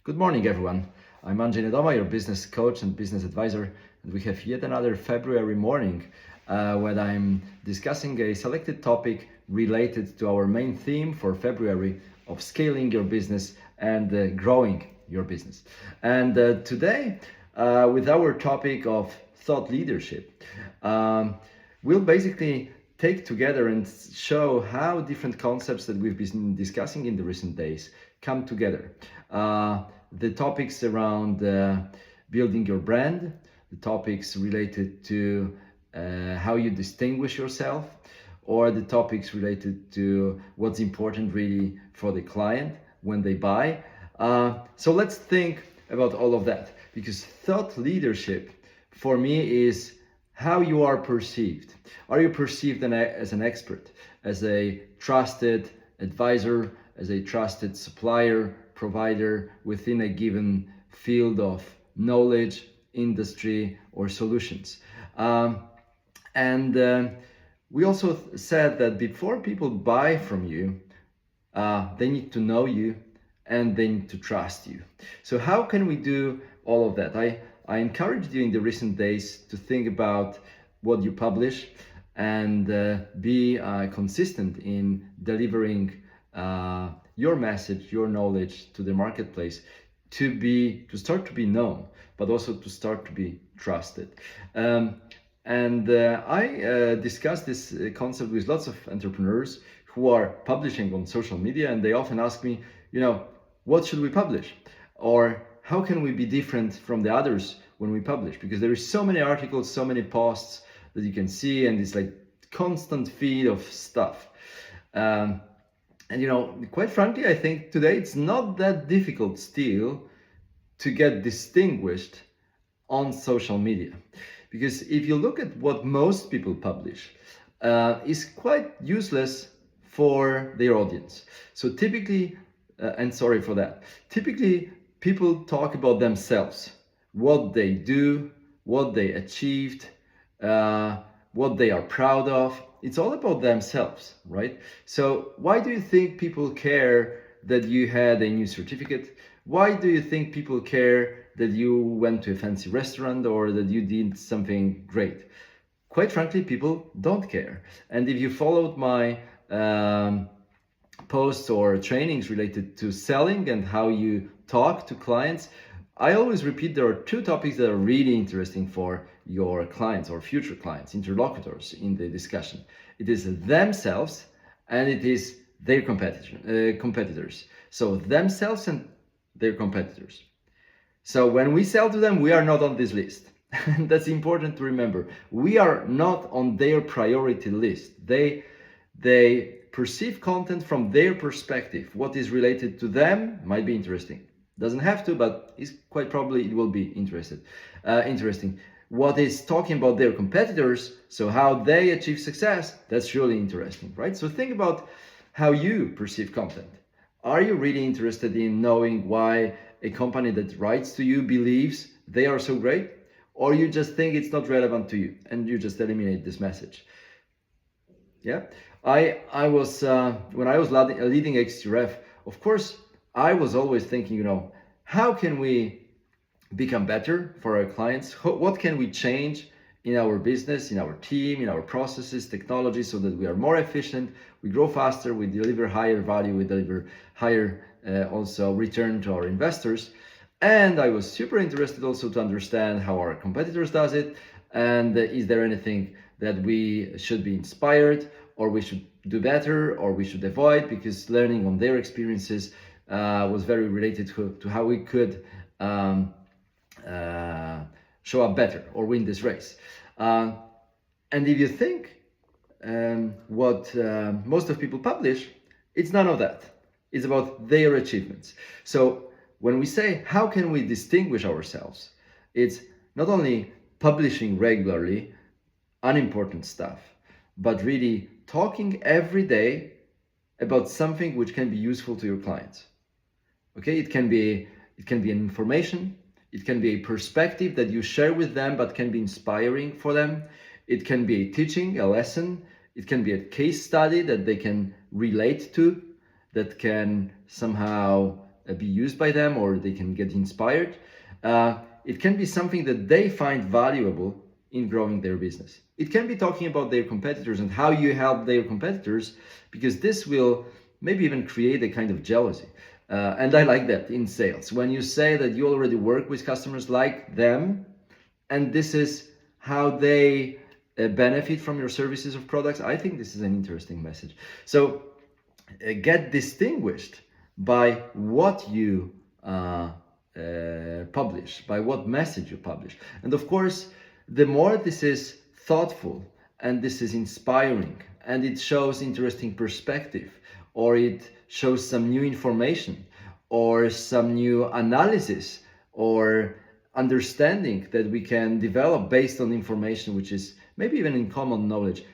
Good morning, everyone. I'm Andrzej Nedoma, your business coach and business advisor, and we have yet another February morning when I'm discussing a selected topic related to our main theme for February of scaling your business and growing your business. And today, with our topic of thought leadership, we'll basically take together and show how different concepts that we've been discussing in the recent days come together. The topics around building your brand, the topics related to how you distinguish yourself, or the topics related to what's important really for the client when they buy. So let's think about all of that, because thought leadership for me is how you are perceived. Are you perceived as an expert, as a trusted advisor, as a trusted supplier, provider within a given field of knowledge, industry, or solutions? We also said that before people buy from you, they need to know you and they need to trust you. So how can we do all of that? I encouraged you in the recent days to think about what you publish and be consistent in delivering your message, your knowledge to the marketplace, to start to be known, but also to start to be trusted. I discussed this concept with lots of entrepreneurs who are publishing on social media, and they often ask me, what should we publish? Or how can we be different from the others when we publish? Because there is so many articles, so many posts that you can see, and it's like constant feed of stuff. Quite frankly, I think today it's not that difficult still to get distinguished on social media. Because if you look at what most people publish, is quite useless for their audience. So typically, and sorry for that, typically people talk about themselves, what they do, what they achieved, what they are proud of. It's all about themselves, right? So why do you think people care that you had a new certificate? Why do you think people care that you went to a fancy restaurant or that you did something great? Quite frankly, people don't care. And if you followed my posts or trainings related to selling and how you talk to clients, I always repeat there are two topics that are really interesting for your clients or future clients, interlocutors in the discussion. It is themselves and it is their competitors. So themselves and their competitors. So when we sell to them, we are not on this list. And that's important to remember. We are not on their priority list. They perceive content from their perspective. What is related to them might be interesting. Doesn't have to, but it's quite probably it will be interesting. What is talking about their competitors, so how they achieve success, that's really interesting, right? So think about how you perceive content. Are you really interested in knowing why a company that writes to you believes they are so great? Or you just think it's not relevant to you and you just eliminate this message? Yeah, I was when I was leading XTRF, of course, I was always thinking, how can we become better for our clients? What can we change in our business, in our team, in our processes, technology, so that we are more efficient, we grow faster, we deliver higher value, we deliver higher also return to our investors. And I was super interested also to understand how our competitors does it, and is there anything that we should be inspired or we should do better or we should avoid, because learning on their experiences was very related to how we could show up better or win this race. And if you think what most of people publish, it's none of that. It's about their achievements. So when we say, how can we distinguish ourselves? It's not only publishing regularly unimportant stuff, but really talking every day about something which can be useful to your clients. Okay, it can be an information, it can be a perspective that you share with them but can be inspiring for them. It can be a teaching, a lesson, it can be a case study that they can relate to, that can somehow be used by them, or they can get inspired. It can be something that they find valuable in growing their business. It can be talking about their competitors and how you help their competitors, because this will maybe even create a kind of jealousy. And I like that in sales. When you say that you already work with customers like them, and this is how they benefit from your services or products, I think this is an interesting message. So get distinguished by what you publish, by what message you publish. And of course, the more this is thoughtful and this is inspiring and it shows interesting perspective, or it shows some new information or some new analysis or understanding that we can develop based on information which is maybe even in common knowledge,